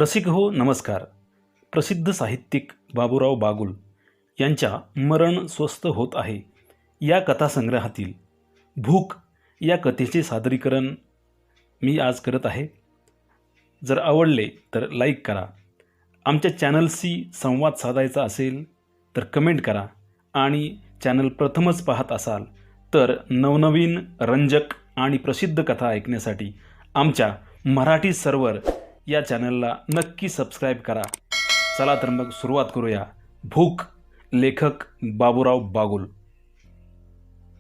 रसिक हो नमस्कार. प्रसिद्ध साहित्यिक बाबूराव बागुल यांच्या मरण स्वस्थ होत आहे या कथासंग्रहातील भूक या कथेचे सादरीकरण मी आज करत आहे. जर आवडले तर लाईक करा. आमच्या चॅनलशी संवाद साधायचा असेल तर कमेंट करा आणि चॅनल प्रथमच पाहत असाल तर नवनवीन रंजक आणि प्रसिद्ध कथा ऐकण्यासाठी आमच्या मराठी सर्व्हर या चॅनलला नक्की सबस्क्राईब करा. चला तर मग सुरुवात करूया. भूक, लेखक बाबूराव बागुल.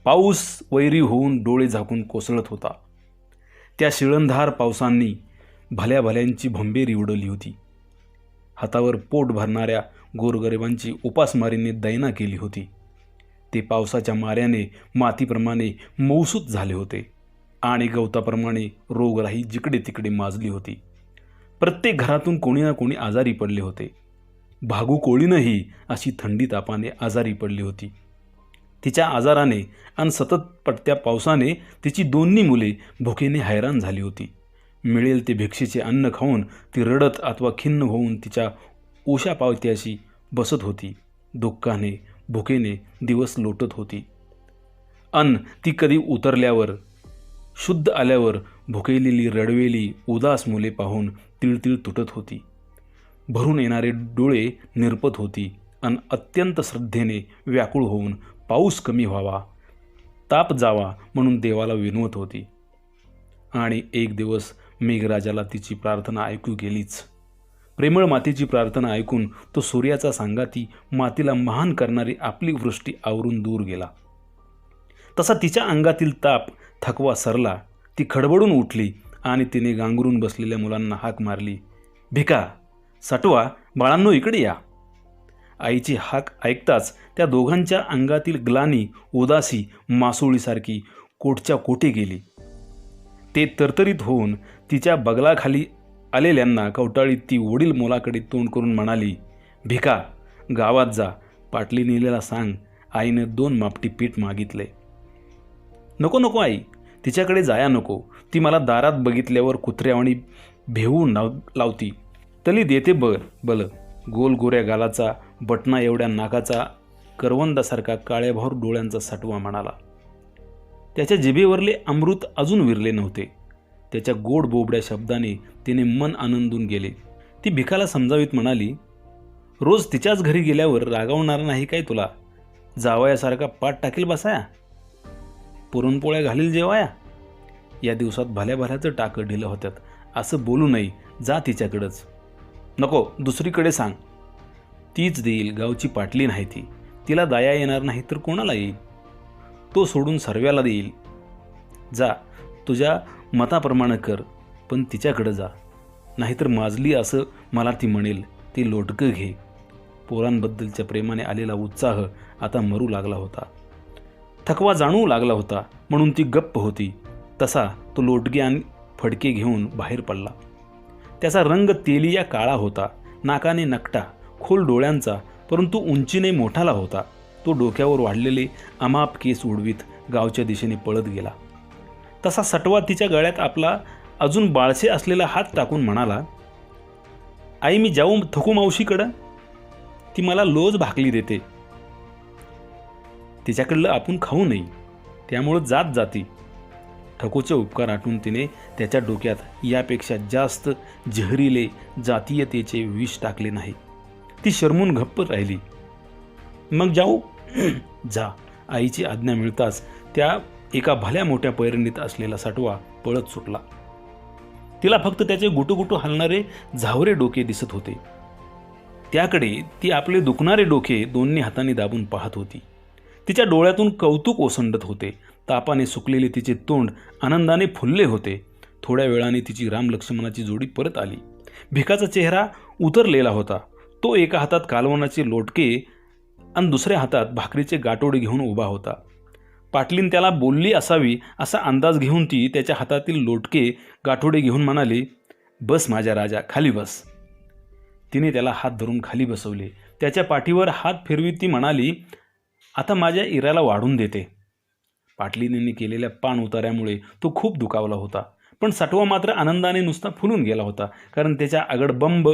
पाऊस वैरी होऊन डोळे झाकून कोसळत होता. त्या शिळंधार पावसांनी भल्या भल्यांची भंबेरी उडवली होती. हातावर पोट भरणाऱ्या गोरगरिबांची उपासमारीने दैना केली होती. ते पावसाच्या माऱ्याने मातीप्रमाणे मौसूत झाले होते आणि गवताप्रमाणे रोगराई जिकडे तिकडे माजली होती. प्रत्येक घरातून कोणी ना कोणी आजारी पडले होते. भागू कोळीनही अशी थंडी तापाने आजारी पडली होती. तिच्या आजाराने आणि सतत पडत्या पावसाने तिची दोन्ही मुले भुकेने हैराण झाली होती. मिळेल ते भिक्षेचे अन्न खाऊन ती रडत अथवा खिन्न होऊन तिच्या उशा पावत्याशी बसत होती. दुःखाने भुकेने दिवस लोटत होती. अन ती कधी उतरल्यावर शुद्ध आल्यावर भुकेलेली रडवेली उदास मुले पाहून तिळतिळ तुटत होती. भरून येणारे डोळे निरपत होती अन अत्यंत श्रद्धेने व्याकुळ होऊन पाऊस कमी व्हावा, ताप जावा म्हणून देवाला विनवत होती. आणि एक दिवस मेघराजाला तिची प्रार्थना ऐकू गेलीच. प्रेमळ मातेची प्रार्थना ऐकून तो सूर्याचा सांगाती मातीला महान करणारी आपली वृष्टी आवरून दूर गेला. तसा तिच्या अंगातील ताप थकवा सरला. ती खडबडून उठली आणि तिने गांगरून बसलेल्या मुलांना हाक मारली, भिका, सटवा, बाळांनो इकडे या. आईची हाक ऐकताच त्या दोघांच्या अंगातील ग्लानी उदासी मासोळीसारखी कोटच्या कोटे गेली. ते तरतरीत होऊन तिच्या बगलाखाली आलेल्यांना कवटाळीत ती वडील मुलाकडे तोंड करून म्हणाली, भिका, गावात जा, पाटली नीलेला सांग आईनं 2 मापटी पीठ मागितले. नको नको आई, तिच्याकडे जाया नको. ती मला दारात बघितल्यावर कुत्र्यावाणी भेवून लावती. तली देते बल. गोल गोऱ्या गालाचा, बटना एवढ्या नाकाचा, करवंदासारखा काळ्याभोर डोळ्यांचा सटवा म्हणाला. त्याच्या जिभेवरले अमृत अजून विरले नव्हते. त्याच्या गोड बोबड्या शब्दाने तिने मन आनंदून गेले. ती भिकाला समजावीत म्हणाली, रोज तिच्याच घरी गेल्यावर रागावणार नाही काय तुला? जावयासारखा पाठ टाकेल बसाया, पुरणपोळ्या घालील जेवाया. या दिवसात भल्या भल्याचं टाकं ढिलं होत्यात असं बोलू नये. जा तिच्याकडंच. नको, दुसरीकडे सांग. तीच देईल. गावची पाटली नाही ती. तिला दया येणार नाही तर कोणाला येईल? तो सोडून सर्व्याला देईल. जा, तुझ्या मताप्रमाणे कर, पण तिच्याकडं जा. नाहीतर माजली असं मला ती म्हणेल. ती लोटकं घे. पोरांबद्दलच्या प्रेमाने आलेला उत्साह आता मरू लागला होता. थकवा जाणवू लागला होता म्हणून ती गप्प होती. तसा तो लोटगे आणि फडके घेऊन बाहेर पडला. त्याचा रंग तेलिया काळा होता. नाकाने नकटा, खोल डोळ्यांचा, परंतु उंचीने मोठाला होता. तो डोक्यावर वाढलेले अमाप केस उडवीत गावच्या दिशेने पळत गेला. तसा सटवा तिच्या गळ्यात आपला अजून बाळसे असलेला हात टाकून म्हणाला, आई मी जाऊ थकू मावशीकडं? ती मला लोज भाकली देते. तिच्याकडलं आपण खाऊ नये, त्यामुळं जात जाती. ठकोचे उपकार आठवून तिने त्याच्या डोक्यात यापेक्षा जास्त जहरीले जातीयतेचे विष टाकले नाही. ती शरमून गप्प राहिली. मग जाऊ? जा. आईची आज्ञा मिळताच त्या एका भल्या मोठ्या पैरणीत असलेला सटवा पळत सुटला. तिला फक्त त्याचे गुटुगुटू हलणारे झावरे डोके दिसत होते. त्याकडे ती आपले दुखणारे डोके दोन्ही हातांनी दाबून पाहत होती. तिच्या डोळ्यातून कौतुक ओसंडत होते. तापाने सुकलेले तिचे तोंड आनंदाने फुलले होते. थोड्या वेळाने तिची राम लक्ष्मणाची जोडी परत आली. भिकाचा चेहरा उतरलेला होता. तो एका हातात कालवनाचे लोटके आणि दुसऱ्या हातात भाकरीचे गाठोडे घेऊन उभा होता. पाटलीन त्याला बोलली असावी असा अंदाज घेऊन ती त्याच्या हातातील लोटके गाठोडे घेऊन म्हणाली, बस माझ्या राजा, खाली बस. तिने त्याला हात धरून खाली बसवले. त्याच्या पाठीवर हात फिरवीत ती म्हणाली, आता माझ्या इराला वाढून देते. पाटलीनेनी केलेल्या पान उतार्यामुळे तो खूप दुखावला होता, पण सटवा मात्र आनंदाने नुसता फुलून गेला होता, कारण त्याच्या आगडबंब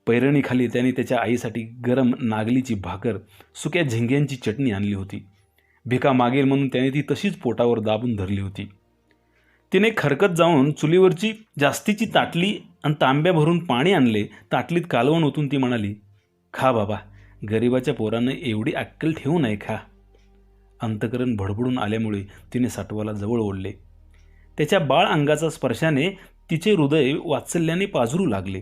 पैरणीखाली त्याने त्याच्या आईसाठी गरम नागलीची भाकर, सुक्या झिंग्यांची चटणी आणली होती. भिका मागेल म्हणून त्याने ती तशीच पोटावर दाबून धरली होती. तिने खरकत जाऊन चुलीवरची जास्तीची ताटली आणि तांब्या भरून पाणी आणले. ताटलीत कालवण ओतून ती म्हणाली, खा बाबा, गरिबाच्या पोरानं एवढी अक्कल ठेवू नये, खा. अंतकरण भडभडून आल्यामुळे तिने सटवाला जवळ ओढले. त्याच्या बाळ अंगाचा स्पर्शाने तिचे हृदय वात्सल्याने पाझरू लागले.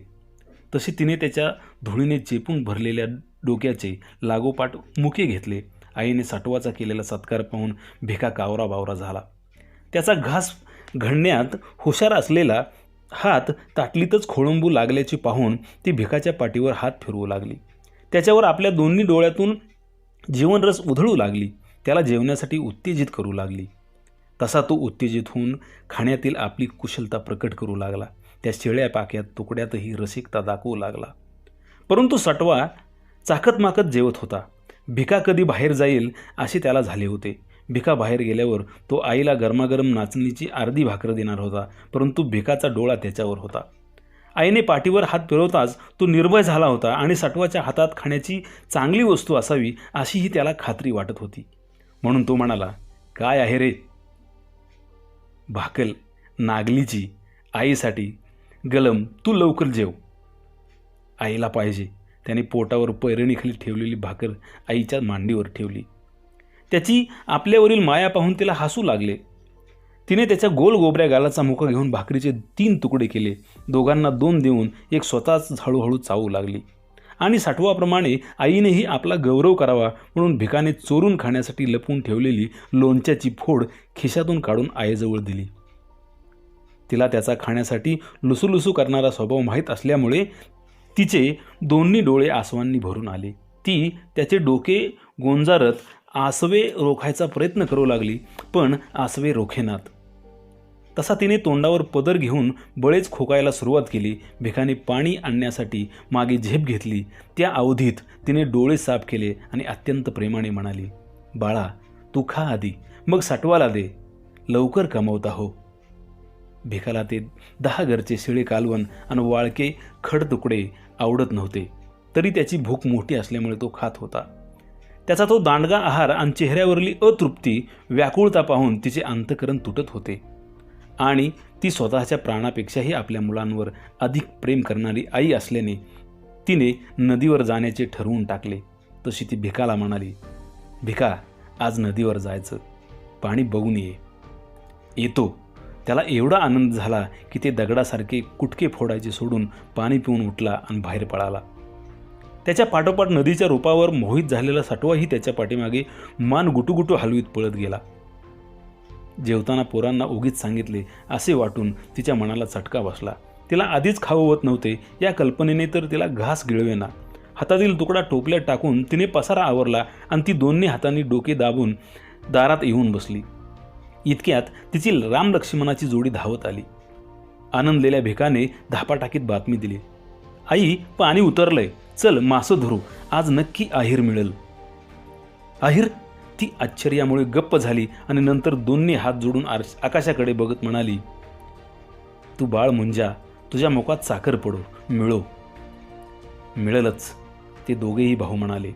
तसे तिने त्याच्या धुळीने चेपून भरलेल्या डोक्याचे लागोपाठ मुके घेतले. आईने सटवाचा केलेला सत्कार पाहून भिका कावरा बावरा झाला. त्याचा घास घडण्यात हुशार असलेला हात ताटलीतच खोळंबू लागल्याचे पाहून ती भिकाच्या पाठीवर हात फिरवू लागली. त्याच्यावर आपल्या दोन्ही डोळ्यातून जीवनरस उधळू लागली. त्याला जेवण्यासाठी उत्तेजित करू लागली. तसा तो उत्तेजित होऊन खाण्यातील आपली कुशलता प्रकट करू लागला. त्या शेळ्या पाक्यात तुकड्यातही रसिकता दाखवू लागला. परंतु सटवा चाकतमाकत जेवत होता. भिका कधी बाहेर जाईल असे त्याला झाले होते. भिका बाहेर गेल्यावर तो आईला गरमागरम नाचणीची अर्धी भाकर देणार होता, परंतु भिकाचा डोळा त्याच्यावर होता. आईने पाठीवर हात फिरवताच तो निर्भय झाला होता आणि सटवाच्या हातात खाण्याची चांगली वस्तू असावी अशीही त्याला खात्री वाटत होती. म्हणून तो म्हणाला, काय आहे रे? भाकल नागलीची, आईसाठी. गलम, तू लवकर जेव. आईला पाहिजे. त्याने पोटावर पैरणीखाली ठेवलेली भाकर आईच्या मांडीवर ठेवली. त्याची आपल्यावरील माया पाहून तिला हसू लागले. तिने त्याच्या गोल गोबऱ्या गालाचा मुका घेऊन भाकरीचे 3 तुकडे केले. दोघांना 2 देऊन एक स्वतःच हळूहळू चावू लागली. आणि सटवाप्रमाणे आईनेही आपला गौरव करावा म्हणून भिकाने चोरून खाण्यासाठी लपवून ठेवलेली लोणच्याची फोड खिशातून काढून आईजवळ दिली. तिला त्याचा खाण्यासाठी लुसूलुसू करणारा स्वभाव माहीत असल्यामुळे तिचे दोन्ही डोळे आसवांनी भरून आले. ती त्याचे डोके गोंजारत आसवे रोखायचा प्रयत्न करू लागली, पण आसवे रोखेनात. तसा तिने तोंडावर पदर घेऊन बळेच खोकायला सुरुवात केली. भिकाने पाणी आणण्यासाठी मागे झेप घेतली. त्या अवधीत तिने डोळे साफ केले आणि अत्यंत प्रेमाने म्हणाली, बाळा, तू खा आधी, मग सटवाला दे. लवकर कमवता हो. भिकाला ते 10 घरचे शिळे कालवण आणि वाळके खड तुकडे आवडत नव्हते, तरी त्याची भूक मोठी असल्यामुळे तो खात होता. त्याचा तो दांडगा आहार आणि चेहऱ्यावरली अतृप्ती, व्याकुळता पाहून तिचे अंतकरण तुटत होते. आणि ती स्वतःच्या प्राणापेक्षाही आपल्या मुलांवर अधिक प्रेम करणारी आई असल्याने तिने नदीवर जाण्याचे ठरवून टाकले. तशी ती भिकाला म्हणाली, भिका, आज नदीवर जायचं, पाणी बघून ये. येतो. त्याला एवढा आनंद झाला की ते दगडासारखे कुटके फोडायचे सोडून पाणी पिऊन उठला आणि बाहेर पळाला. त्याच्या पाठोपाठ नदीच्या रूपावर मोहित झालेला सटवाही त्याच्या पाठीमागे मान गुटुगुटू हलवीत पळत गेला. जेवताना पोरांना उगीच सांगितले असे वाटून तिच्या मनाला चटका बसला. तिला आधीच खावत नव्हते या कल्पनेने तर तिला घास गिळवेना. हातातील तुकडा टोपल्यात टाकून तिने पसारा आवरला आणि ती दोन्ही हातांनी डोके दाबून दारात येऊन बसली. इतक्यात तिची रामलक्ष्मणाची जोडी धावत आली. आनंदलेल्या भिकाने धापा टाकीत बातमी दिली, आई, पाणी उतरलंय, चल मासं धरू, आज नक्की आहीर मिळेल. आहीर? ती आश्चर्यामुळे गप्प झाली आणि नंतर दोन्ही हात जोडून आकाशाकडे बघत म्हणाली, तू बाळ मुंजा, तुझ्या मुखात साखर पडो, मिळो. मिळेलच, ते दोघेही भाऊ म्हणाले.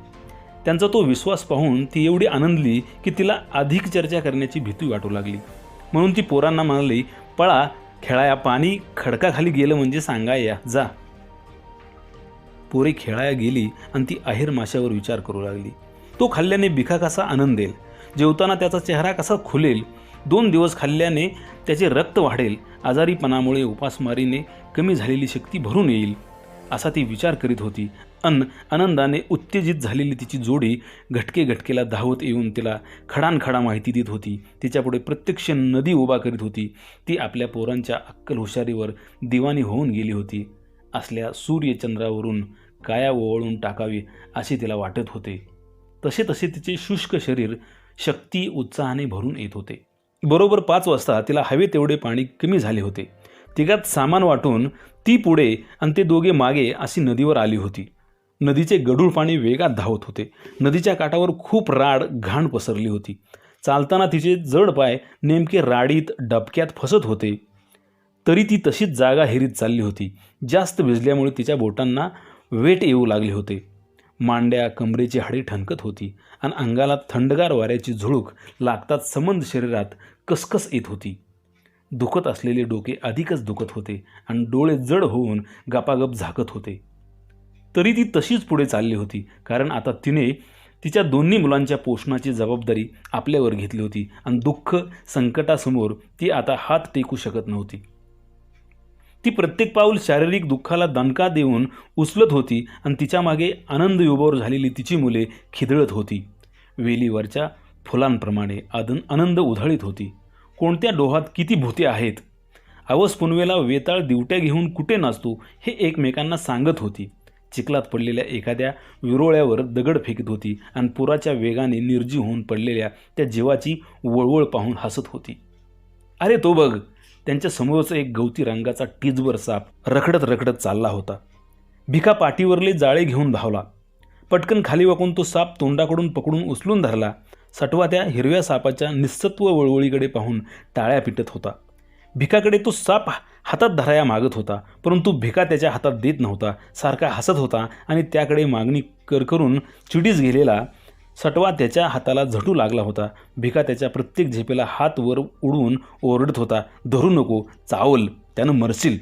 त्यांचा तो विश्वास पाहून ती एवढी आनंदली की तिला अधिक चर्चा करण्याची भीती वाटू लागली. म्हणून ती पोरांना म्हणाली, पळा खेळाया, पाणी खडकाखाली गेलं म्हणजे सांगाया, जा. पोरे खेळाया गेली आणि ती आहेर माशावर विचार करू लागली. तो खाल्ल्याने भिका कसा आनंद देईल, जेवताना त्याचा चेहरा कसा खुलेल, 2 दिवस खाल्ल्याने त्याचे रक्त वाढेल, आजारीपणामुळे उपासमारीने कमी झालेली शक्ती भरून येईल, असा ती विचार करीत होती. आनंदाने उत्तेजित झालेली तिची जोडी घटके घटकेला धावत येऊन तिला खडानखडा माहिती देत होती. तिच्यापुढे प्रत्यक्ष नदी उभा करीत होती. ती आपल्या पोरांच्या अक्कल हुशारीवर दिवाणी होऊन गेली होती. असल्या सूर्यचंद्रावरून काया ओवाळून टाकावी असे तिला वाटत होते. तसे तसे तिचे शुष्क शरीर शक्ती उत्साहाने भरून येत होते. बरोबर 5 वाजता तिला हवे तेवढे पाणी कमी झाले होते. तिघात सामान वाटून ती पुढे आणि ते दोघे मागे अशी नदीवर आली होती. नदीचे गढूळ पाणी वेगात धावत होते. नदीच्या काठावर खूप राड घाण पसरली होती. चालताना तिचे जड पाय नेमके राडीत डबक्यात फसत होते. तरी ती तशीच जागा हेरीत चालली होती. जास्त भिजल्यामुळे तिच्या बोटांना वेट येऊ लागले होते. मांड्या कमरेची हाडे ठणकत होती आणि अंगाला थंडगार वाऱ्याची झुळूक लागताच संबंध शरीरात कसकस येत होती. दुखत असलेले डोके अधिकच दुखत होते आणि डोळे जड होऊन गपागप झाकत होते. तरी ती तशीच पुढे चालली होती, कारण आता तिने तिच्या दोन्ही मुलांच्या पोषणाची जबाबदारी आपल्यावर घेतली होती आणि दुःख संकटासमोर ती आता हात टेकू शकत नव्हती. ती प्रत्येक पाऊल शारीरिक दुःखाला दणका देऊन उचलत होती आणि तिच्या मागे आनंद युबावर झालेली तिची मुले खिदळत होती. वेलीवरच्या फुलांप्रमाणे आनंद उधळीत होती. कोणत्या डोहात किती भूते आहेत, अवस पुनवेला वेताळ दिवट्या घेऊन कुठे नाचतो हे एकमेकांना सांगत होती. चिखलात पडलेल्या एखाद्या विरोळ्यावर दगड फेकत होती आणि पुराच्या वेगाने निर्जीव होऊन पडलेल्या त्या जीवाची वळवळ पाहून हसत होती. अरे तो बघ, त्यांच्या समोरचा एक गवती रंगाचा टिजबर साप रखडत रखडत चालला होता. भिका पाठीवरले जाळे घेऊन धावला. पटकन खाली वाकून तो साप तोंडाकडून पकडून उचलून धरला. सटवा त्या हिरव्या सापाच्या निस्सत्व वळवळीकडे पाहून टाळ्या पिटत होता. भिकाकडे तो साप हातात धराया मागत होता, परंतु भिका त्याच्या हातात देत नव्हता. सारखा हसत होता आणि त्याकडे मागणी करून चिडीस गेलेला सटवा त्याच्या हाताला झटू लागला होता. भिका त्याच्या प्रत्येक झेपेला हात वर उडवून ओरडत होता, धरू नको, चावल, त्यानं मरशील.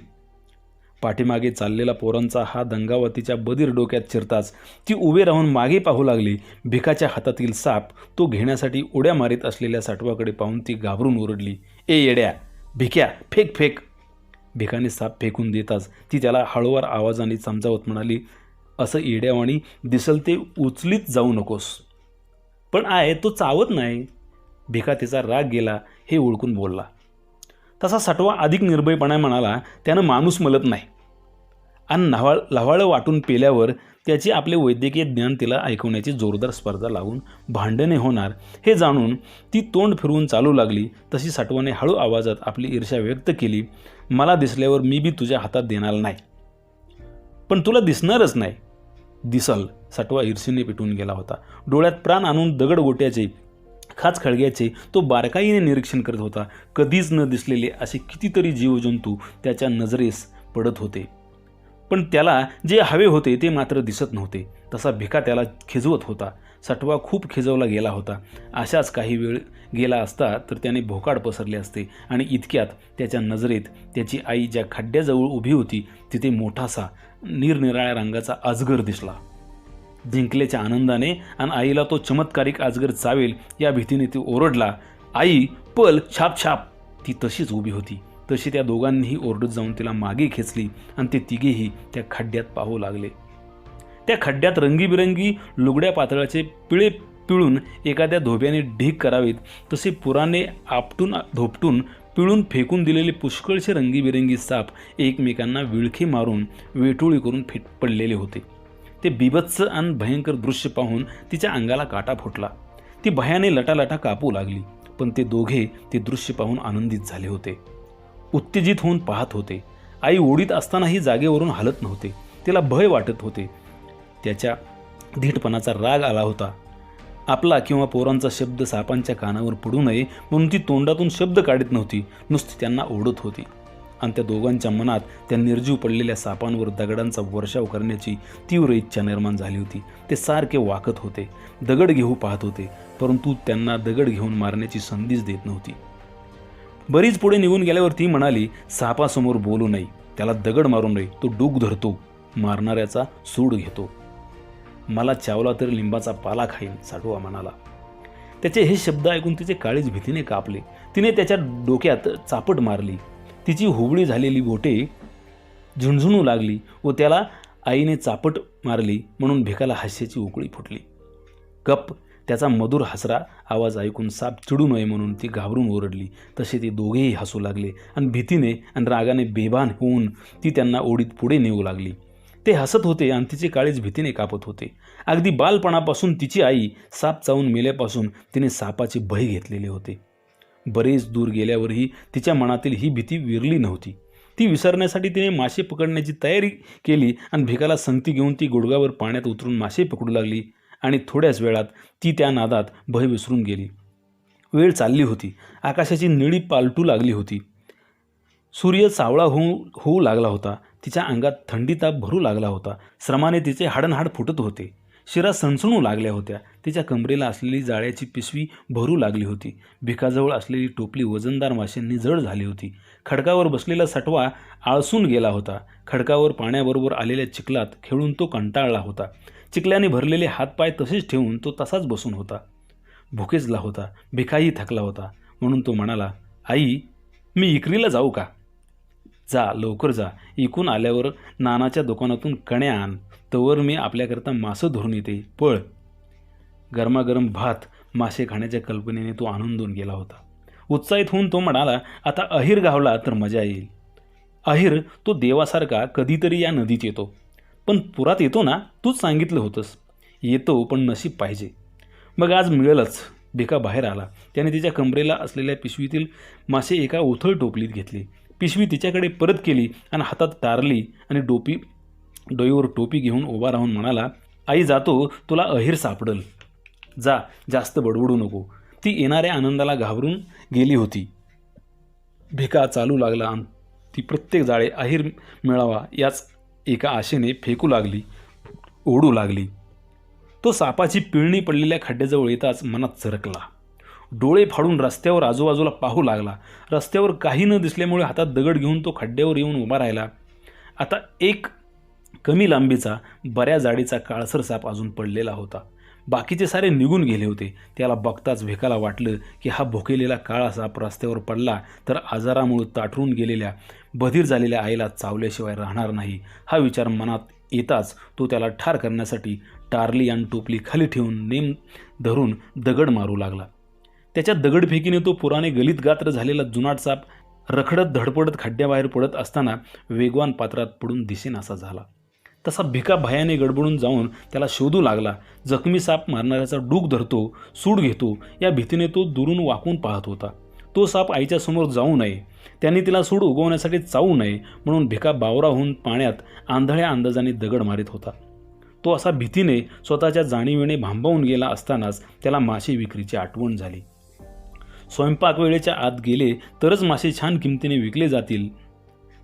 पाठीमागे चाललेला पोरांचा हा दंगावतीच्या बधीर डोक्यात शिरताच ती उभे राहून मागे पाहू लागली. भिकाच्या हातातील साप तो घेण्यासाठी उड्या मारीत असलेल्या सटवाकडे पाहून ती घाबरून ओरडली, ए येड्या, भिक्या, फेक फेक. भिकाने साप फेकून देताच ती त्याला हळूवार आवाजाने समजावत म्हणाली, असं येड्यावाणी दिसल ते उचलीत जाऊ नकोस. पण तो चावत नाही. भिका तिचा राग गेला हे ओळखून बोलला. तसा सटवा अधिक निर्भयपणे म्हणाला, त्यानं माणूस मलत नाही आणि लव्हाळं वाटून पेल्यावर त्याचे आपले वैद्यकीय ज्ञान तिला ऐकवण्याची जोरदार स्पर्धा लागून भांडणे होणार हे जाणून ती तोंड फिरवून चालू लागली. तशी सटवाने हळू आवाजात आपली ईर्ष्या व्यक्त केली, मला दिसल्यावर मी बी तुझ्या हातात देणार नाही. पण तुला दिसणारच नाही. दिसल. सटवा ईर्षेने पेटून गेला होता. डोळ्यात प्राण आणून दगड गोट्याचे खाच खळग्याचे तो बारकाईने निरीक्षण करत होता. कधीच न दिसलेले असे कितीतरी जीवजंतू त्याच्या नजरेस पडत होते, पण त्याला जे हवे होते ते मात्र दिसत नव्हते. तसा भिका त्याला खिजवत होता. सटवा खूप खिजवला गेला होता. अशाच काही वेळ गेला असता तर त्याने भोकाड पसरले असते आणि इतक्यात त्याच्या नजरेत त्याची आई ज्या खड्ड्याजवळ उभी होती तिथे मोठासा निरनिराळ्या रंगाचा अजगर दिसला. जिंकल्याच्या आनंदाने आणि आईला तो चमत्कारिक अजगर चावेल या भीतीने ती ओरडला, आई पल, छाप छाप. ती तशीच उभी होती. तशी त्या दोघांनीही ओरडत जाऊन तिला मागे खेचली आणि ते तिघेही त्या खड्ड्यात पाहू लागले. त्या खड्ड्यात रंगीबिरंगी लुगड्या पातळाचे पिळे पिळून एखाद्या धोब्याने ढीग करावेत तसे पुराने आपटून धोपटून पिळून फेकून दिलेले पुष्कळसे रंगीबिरंगी साप एकमेकांना विळखे मारून वेटोळी करून पडलेले होते. ते बिभत्स आणि भयंकर दृश्य पाहून तिच्या अंगाला काटा फुटला. ती भयाने लटालटा कापू लागली. पण ते दोघे ते दृश्य पाहून आनंदित झाले होते, उत्तेजित होऊन पाहत होते. आई ओढीत असतानाही जागेवरून हलत नव्हते. तिला भय वाटत होते. त्याच्या धीटपणाचा राग आला होता. आपला किंवा पोरांचा शब्द सापांच्या कानावर पडू नये म्हणून ती तोंडातून शब्द काढत नव्हती, नुसती त्यांना ओढत होती. आणि त्या दोघांच्या मनात त्या निर्जीव पडलेल्या सापांवर दगडांचा वर्षाव करण्याची तीव्र इच्छा निर्माण झाली होती. ते सारखे वाकत होते, दगड घेऊ पाहत होते, परंतु त्यांना दगड घेऊन मारण्याची संधीच देत नव्हती. बरीच पुढे निघून गेल्यावर ती म्हणाली, सापासमोर बोलू नये, त्याला दगड मारू नये, तो डूक धरतो, मारणाऱ्याचा सूड घेतो. मला चावला तर लिंबाचा पाला खाईन, साठवा म्हणाला. त्याचे हे शब्द ऐकून तिचे काळीज भीतीने कापले. तिने त्याच्या डोक्यात चापट मारली. तिची हुबळी झालेली बोटे झुणझुणू लागली व त्याला आईने चापट मारली म्हणून भिकाला हास्याची उकळी फुटली. गप. त्याचा मधुर हसरा आवाज ऐकून साप चिडू नये म्हणून ती घाबरून ओरडली. तसे ते दोघेही हसू लागले आणि भीतीने आणि रागाने बेभान होऊन ती त्यांना ओढीत पुढे नेऊ लागली. ते हसत होते आणि तिचे काळीज भीतीने कापत होते. अगदी बालपणापासून तिची आई साप चावून मेल्यापासून तिने सापाचे भय घेतलेले होते. बरेच दूर गेल्यावरही तिच्या मनातील ही भीती विरली नव्हती. ती विसरण्यासाठी तिने मासे पकडण्याची तयारी केली आणि भिकाला संगती घेऊन ती गुडघावर पाण्यात उतरून मासे पकडू लागली आणि थोड्याच वेळात ती त्या नादात भय विसरून गेली. वेळ चालली होती. आकाशाची निळी पालटू लागली होती. सूर्य सावळा होऊ लागला होता. तिच्या अंगात थंडी ताप भरू लागला होता. श्रमाने तिचे हाडनहाड फुटत होते. शिरा सणसणू लागल्या होत्या. तिच्या कमरेला असलेली जाळ्याची पिशवी भरू लागली होती. भिकाजवळ असलेली टोपली वजनदार माशांनी जड झाली होती. खडकावर बसलेला सटवा आळसून गेला होता. खडकावर पाण्याबरोबर आलेल्या चिखलात खेळून तो कंटाळला होता. चिखल्याने भरलेले हातपाय तसेच ठेवून तो तसाच बसून होता. भुकेजला होता. भिकाही थकला होता. म्हणून तो म्हणाला, आई, मी इकरीला जाऊ का? जा, लवकर जा. इकून आल्यावर नानाच्या दुकानातून कण्या आण. तवर मी आपल्याकरता मासं धरून येते. पळ. गरमागरम भात मासे खाण्याच्या कल्पनेने तो आनंदून गेला होता. उत्साहित होऊन तो म्हणाला, आता अहिर गावला तर मजा येईल. अहिर तो देवासारखा कधीतरी या नदीत येतो. पण पुरात येतो ना? तूच सांगितलं होतंस. येतो, पण नशीब पाहिजे. मग आज मिळेलच. भिका बाहेर आला. त्याने तिच्या कमरेला असलेल्या पिशवीतील मासे एका उथळ टोपलीत घेतले. पिशवी तिच्याकडे परत केली आणि हातात तारली आणि डोईवर टोपी घेऊन उभा राहून म्हणाला, आई, जातो, तुला अहिर सापडल. जा, जास्त बडबडू नको. ती येणाऱ्या आनंदाला घाबरून गेली होती. भिका चालू लागला आणि ती प्रत्येक जाळे अहिर मिळावा याच एका आशेने ओढू लागली. तो सापाची पिळणी पडलेल्या खड्ड्याजवळ येताच मनात सरकला. डोळे फाडून रस्त्यावर आजूबाजूला पाहू लागला. रस्त्यावर काही न दिसल्यामुळे हातात दगड घेऊन तो खड्ड्यावर येऊन उभा राहिला. आता एक कमी लांबीचा, बऱ्या जाडीचा काळसर साप अजून पडलेला होता. बाकीचे सारे निघून गेले होते. त्याला बघताच भिकाला वाटलं की हा भुकेलेला काळा साप रस्त्यावर पडला तर आजारामुळे ताठरून गेलेल्या, बधीर झालेल्या आईला चावल्याशिवाय राहणार नाही. हा विचार मनात येताच तो त्याला ठार करण्यासाठी टारली आणि टोपली खाली ठेवून नेम धरून दगड मारू लागला. त्याच्या दगडफेकीने तो पुराने गलित गात्र झालेला जुनाट साप रखडत धडपडत खड्ड्याबाहेर पडत असताना वेगवान पात्रात पडून दिसेनासा झाला. तसा भिका भयाने गडबडून जाऊन त्याला शोधू लागला. जखमी साप मारणाऱ्याचा डूक धरतो, सूड घेतो या भीतीने तो दुरून वाकून पाहत होता. तो साप आईच्या समोर जाऊ नये, त्यांनी तिला सूड उगवण्यासाठी चावू नये म्हणून भिका बावरा होऊन पाण्यात आंधळ्या अंदाजाने दगड मारित होता. तो असा भीतीने स्वतःच्या जाणीवेने भांबावून गेला असतानाच त्याला मासे विक्रीची आठवण झाली. स्वयंपाक वेळेच्या आत गेले तरच मासे छान किमतीने विकले जातील,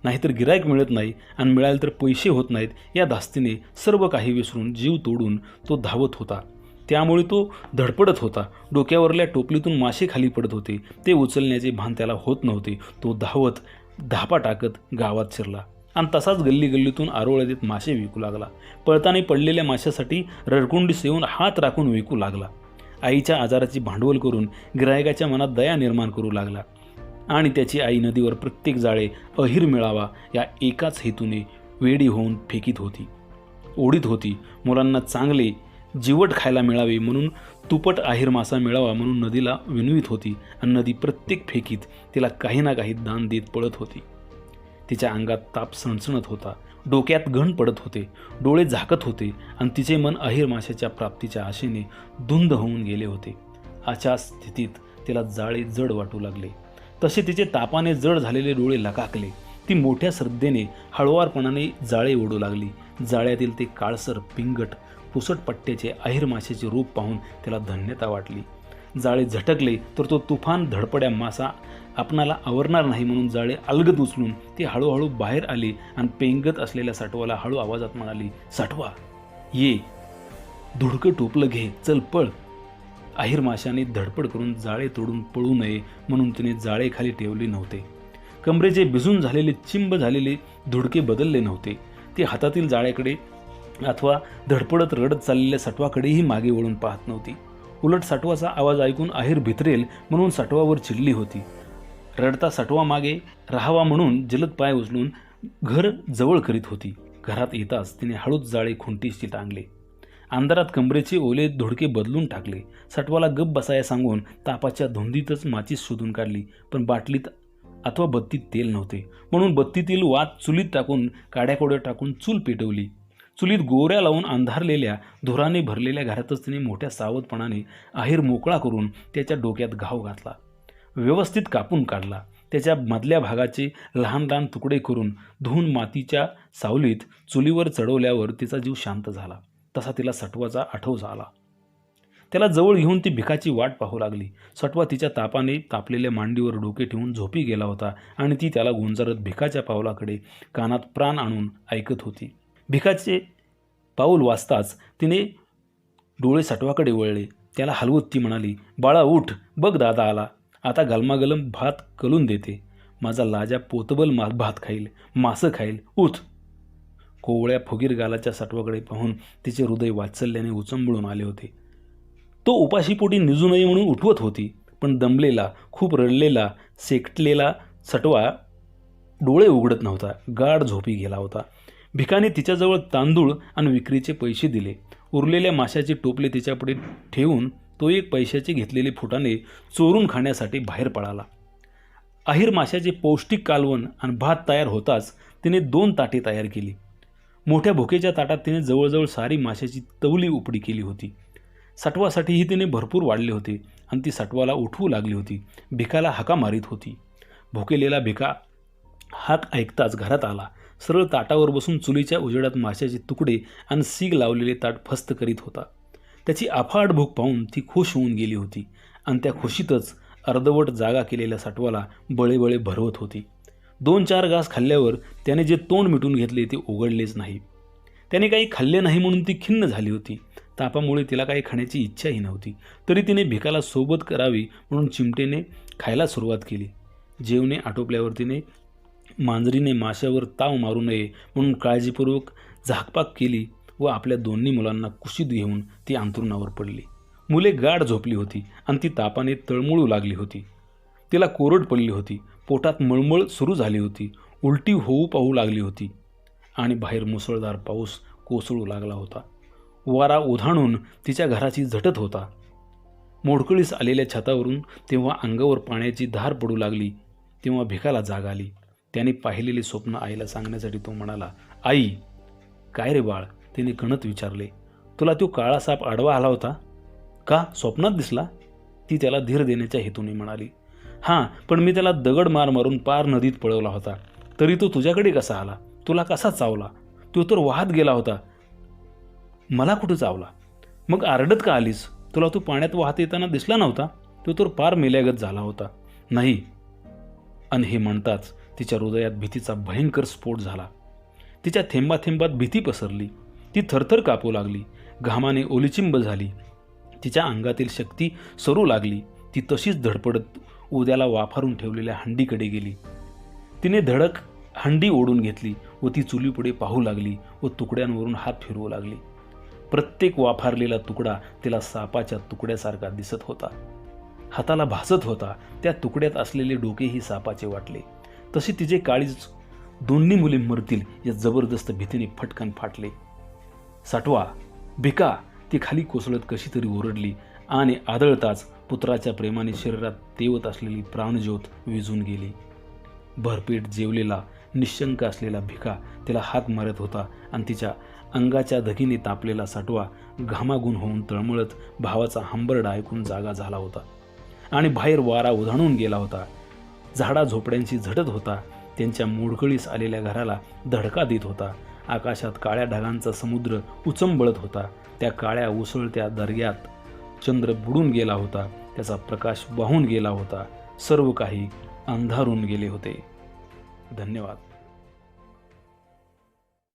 नाहीतर गिराईक मिळत नाही आणि मिळाले तर पैसे होत नाहीत या धास्तीने सर्व काही विसरून जीव तोडून तो धावत होता. त्यामुळे तो धडपडत होता. डोक्यावरल्या टोपलीतून मासे खाली पडत होते. ते उचलण्याचे भान त्याला होत नव्हते. तो धावत धापा टाकत गावात शिरला आणि तसाच गल्लीतून आरोळ्या देत मासे विकू लागला. पळताना पडलेल्या माशासाठी रडकुंडी सेवून हात राखून विकू लागला. आईच्या आजाराची भांडवल करून गिरायकाच्या मनात दया निर्माण करू लागला आणि त्याची आई नदीवर प्रत्येक जाळे अहिर मिळावा या एकाच हेतूने वेडी होऊन फेकीत होती, ओढीत होती. मुलांना चांगले जिवट खायला मिळावे म्हणून, तुपट अहिर मासा मिळावा म्हणून नदीला विनवीत होती आणि नदी प्रत्येक फेकीत तिला काही ना काही दान देत पळत होती. तिच्या अंगात ताप सणसणत होता. डोक्यात घण पडत होते. डोळे झाकत होते आणि तिचे मन अहिर माशाच्या प्राप्तीच्या आशेने धुंद होऊन गेले होते. अशा स्थितीत तिला जाळे जड वाटू लागले. तसे तिचे तापाने जड झालेले डोळे लकाकले. ती मोठ्या श्रद्धेने हळुवारपणाने जाळे ओढू लागली. जाळ्यातील ते काळसर, पिंगट, पुसट पट्ट्याचे अहिर माशाचे रूप पाहून तिला धन्यता वाटली. जाळे झटकले तर तो तुफान धडपड्या मासा आपणाला आवरणार नाही म्हणून जाळे अलगद उचलून ती हळूहळू बाहेर आली आणि पेंगत असलेल्या साठवाला हळू आवाजात म्हणाली, साठवा, ये, धुडकं टोपलं घे, चल पळ. अहिर माशाने धडपड करून जाळे तोडून पळू नये म्हणून तिने जाळे खाली ठेवले नव्हते. कमरेचे भिजून झालेले, चिंब झालेले धुडके बदलले नव्हते. ती हातातील जाळ्याकडे अथवा धडपडत रडत चाललेल्या सटवाकडेही मागे वळून पाहत नव्हती. उलट सटवाचा आवाज ऐकून अहिर भितरेल म्हणून सटवावर चिडली होती. रडता सटवा मागे राहावा म्हणून जलद पाय उचलून घर जवळ करीत होती. घरात येताच तिने हळूच जाळे खुंटीशी टांगले. अंधारात कमरेचे ओले धुडके बदलून टाकले. सटवाला गप बसाया सांगून तापाच्या धुंदीतच माचीस शोधून काढली. पण बाटलीत अथवा बत्तीत तेल नव्हते म्हणून बत्तीतील वात चुलीत टाकून काड्याकोड्या टाकून चूल पेटवली. चुलीत गोऱ्या लावून अंधारलेल्या धुराने भरलेल्या घरातच तिने मोठ्या सावधपणाने अहिर मोकळा करून त्याच्या डोक्यात घाव घातला. व्यवस्थित कापून काढला. त्याच्या मधल्या भागाचे लहान लहान तुकडे करून धुवून मातीच्या सावलीत चुलीवर चढवल्यावर तिचा जीव शांत झाला. तसा तिला सटवाचा आठव झाला. त्याला जवळ घेऊन ती भिकाची वाट पाहू लागली. सटवा तिच्या तापाने तापलेल्या मांडीवर डोके ठेवून झोपी गेला होता आणि ती त्याला गुंजारत भिकाच्या पावलाकडे कानात प्राण आणून ऐकत होती. भिकाचे पाऊल वाजताच तिने डोळे सटवाकडे वळले. त्याला हलवत ती म्हणाली, बाळा उठ, बघ दादा आला. आता गलमागलम भात कलून देते. माझा लाजा पोतबल भात खाईल, मासं खाईल, उठ. कोवळ्या फुगीर गालाच्या सटवाकडे पाहून तिचे हृदय वात्सल्याने उचंबळून आले होते. तो उपाशीपोटी निजू नये म्हणून उठवत होती, पण दमलेला, खूप रडलेला, सेकटलेला सटवा डोळे उघडत नव्हता. गाढ झोपी गेला होता. भिकाने तिच्याजवळ तांदूळ आणि विक्रीचे पैसे दिले. उरलेल्या माशाचे टोपले तिच्यापुढे ठेवून तो एक पैशाचे घेतलेले फुटाणे चोरून खाण्यासाठी बाहेर पळाला. अहिर माशाचे पौष्टिक कालवण आणि भात तयार होताच तिने 2 ताटे तयार केली. मोठ्या भुकेच्या ताटात तिने जवळजवळ सारी माशाची तवली उपडी केली होती. सटवासाठीही तिने भरपूर वाढले होते आणि ती सटवाला उठवू लागली होती. भिकाला हाका मारित होती. भुकेलेला भिका हाक ऐकताच घरात आला. सरळ ताटावर बसून चुलीच्या उजेडात माशाचे तुकडे आणि सीग लावलेले ताट फस्त करीत होता. त्याची अफाट भूक पाहून ती खुश होऊन गेली होती आणि त्या खुशीतच अर्धवट जागा केलेल्या सटवाला बळेबळे भरवत होती. 2-4 घास खाल्ल्यावर त्याने जे तोंड मिटून घेतले ते उघडलेच नाही. त्याने काही खाल्ले नाही म्हणून ती खिन्न झाली होती. तापामुळे तिला काही खाण्याची इच्छाही नव्हती. तरी तिने भिकाला सोबत करावी म्हणून चिमटेने खायला सुरुवात केली. जेवणे आटोपल्यावर तिने मांजरीने माशावर ताव मारू नये म्हणून काळजीपूर्वक झाकपाक केली व आपल्या दोन्ही मुलांना कुशीत घेऊन ती अंथरुणावर पडली. मुले गाढ झोपली होती आणि ती तापाने तळमळू लागली होती. तिला कोरड पडली होती. पोटात मळमळ सुरू झाली होती. उलटी होऊ पाहू लागली होती आणि बाहेर मुसळधार पाऊस कोसळू लागला होता. वारा उधाणून तिच्या घराची झटत होता. मोडकळीस आलेल्या छतावरून तेव्हा अंगावर पाण्याची धार पडू लागली. तेव्हा भिकाला जाग आली. त्याने पाहिलेले स्वप्न आईला सांगण्यासाठी तो म्हणाला, आई. काय रे बाळ, तिने कणत विचारले. तुला तो काळा साप आडवा आला होता का? स्वप्नात दिसला? ती त्याला धीर देण्याच्या हेतूने म्हणाली. हां, पण मी त्याला दगड मार मारून पार नदीत पळवला होता. तरी तो तुझ्याकडे कसा आला? तुला कसा चावला? तो तर वाहत गेला होता. मला कुठं चावला? मग आरडत का आलीस? तुला तो पाण्यात वाहत येताना दिसला नव्हता? तो तर पार मेल्यागत झाला होता. नाही. आणि हे म्हणताच तिच्या हृदयात भीतीचा भयंकर स्फोट झाला. तिच्या थेंबाथेंबात भीती पसरली. ती थरथर कापू लागली. घामाने ओलिचिंब झाली. तिच्या अंगातील शक्ती सरू लागली. ती तशीच धडपडत उद्याला वाफारून ठेवलेल्या हंडीकडे गेली. तिने धडक हंडी ओढून घेतली व ती चुलीपुढे पाहू लागली व तुकड्यांवरून हात फिरवू लागली. प्रत्येक वाफारलेला तुकडा तिला सापाच्या तुकड्यासारखा दिसत होता. हाताला भासत होता. त्या तुकड्यात असलेले डोकेही सापाचे वाटले. तशी तिचे काळीज दोन्ही मुले मरतील या जबरदस्त भीतीने फटकन फाटले. सटवा, भिका, ती खाली कोसळत कशी तरी ओरडली आणि आदळताच पुत्राच्या प्रेमाने शरीरात तेवत असलेली प्राणज्योत विझून गेली. भरपेट जेवलेला निशंक असलेला भिका तिला हाक मारत होता आणि तिच्या अंगाच्या धगीने तापलेला सटवा घामाघून होऊन तळमळत भावाचा हंबरडा ऐकून जागा झाला होता आणि बाहेर वारा उधाणून गेला होता. झाडा झोपड्यांशी झटत होता. त्यांच्या मोडकळीस आलेल्या घराला धडका देत होता. आकाशात काळ्या ढगांचा समुद्र उचंबळत होता. त्या काळ्या उसळत्या दर्यात चंद्र बुडून गेला होता. त्याचा प्रकाश वाहून गेला होता. सर्व काही अंधारून गेले होते. धन्यवाद.